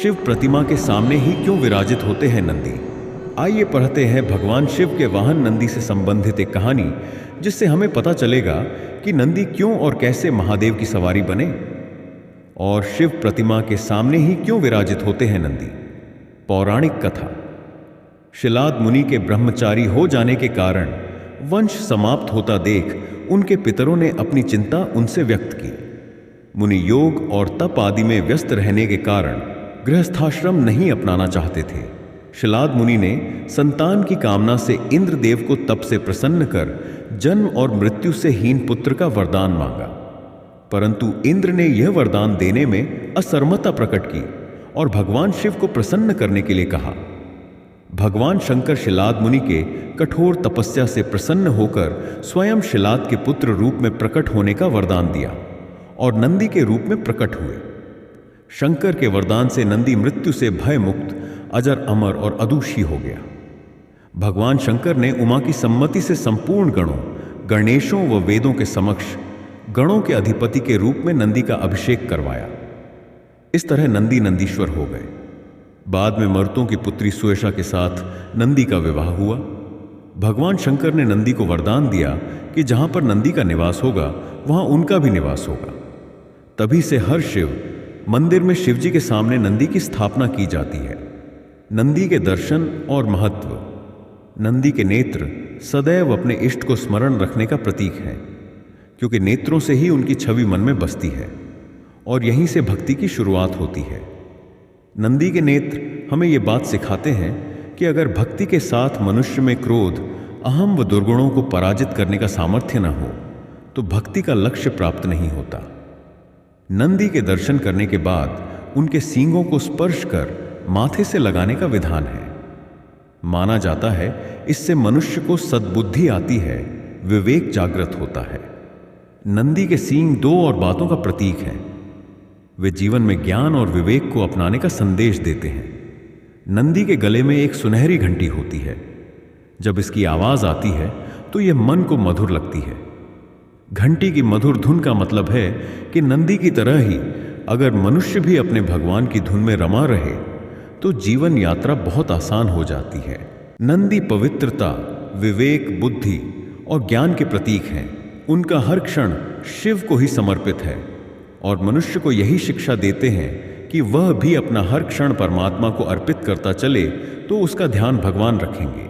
शिव प्रतिमा के सामने ही क्यों विराजित होते हैं नंदी? आइए पढ़ते हैं भगवान शिव के वाहन नंदी से संबंधित एक कहानी, जिससे हमें पता चलेगा कि नंदी क्यों और कैसे महादेव की सवारी बने और शिव प्रतिमा के सामने ही क्यों विराजित होते हैं नंदी। पौराणिक कथा। शिलाद मुनि के ब्रह्मचारी हो जाने के कारण वंश समाप्त होता देख उनके पितरों ने अपनी चिंता उनसे व्यक्त की। मुनि योग और तप आदि में व्यस्त रहने के कारण गृहस्थाश्रम नहीं अपनाना चाहते थे। शिलाद मुनि ने संतान की कामना से इंद्रदेव को तप से प्रसन्न कर जन्म और मृत्यु से हीन पुत्र का वरदान मांगा, परंतु इंद्र ने यह वरदान देने में असमर्थता प्रकट की और भगवान शिव को प्रसन्न करने के लिए कहा। भगवान शंकर शिलाद मुनि के कठोर तपस्या से प्रसन्न होकर स्वयं शिलाद के पुत्र रूप में प्रकट होने का वरदान दिया और नंदी के रूप में प्रकट हुए। शंकर के वरदान से नंदी मृत्यु से भय मुक्त, अजर अमर और अदूषी हो गया। भगवान शंकर ने उमा की सम्मति से संपूर्ण गणों, गणेशों व वेदों के समक्ष गणों के अधिपति के रूप में नंदी का अभिषेक करवाया। इस तरह नंदी नंदीश्वर हो गए। बाद में मरुतों की पुत्री सुयशा के साथ नंदी का विवाह हुआ। भगवान शंकर ने नंदी को वरदान दिया कि जहां पर नंदी का निवास होगा वहां उनका भी निवास होगा। तभी से हर शिव मंदिर में शिवजी के सामने नंदी की स्थापना की जाती है। नंदी के दर्शन और महत्व। नंदी के नेत्र सदैव अपने इष्ट को स्मरण रखने का प्रतीक है, क्योंकि नेत्रों से ही उनकी छवि मन में बसती है और यहीं से भक्ति की शुरुआत होती है। नंदी के नेत्र हमें ये बात सिखाते हैं कि अगर भक्ति के साथ मनुष्य में क्रोध, अहम व दुर्गुणों को पराजित करने का सामर्थ्य न हो तो भक्ति का लक्ष्य प्राप्त नहीं होता। नंदी के दर्शन करने के बाद उनके सींगों को स्पर्श कर माथे से लगाने का विधान है। माना जाता है इससे मनुष्य को सद्बुद्धि आती है, विवेक जागृत होता है। नंदी के सींग दो और बातों का प्रतीक है। वे जीवन में ज्ञान और विवेक को अपनाने का संदेश देते हैं। नंदी के गले में एक सुनहरी घंटी होती है। जब इसकी आवाज आती है तो यह मन को मधुर लगती है। घंटी की मधुर धुन का मतलब है कि नंदी की तरह ही अगर मनुष्य भी अपने भगवान की धुन में रमा रहे तो जीवन यात्रा बहुत आसान हो जाती है। नंदी पवित्रता, विवेक, बुद्धि और ज्ञान के प्रतीक हैं। उनका हर क्षण शिव को ही समर्पित है और मनुष्य को यही शिक्षा देते हैं कि वह भी अपना हर क्षण परमात्मा को अर्पित करता चले तो उसका ध्यान भगवान रखेंगे।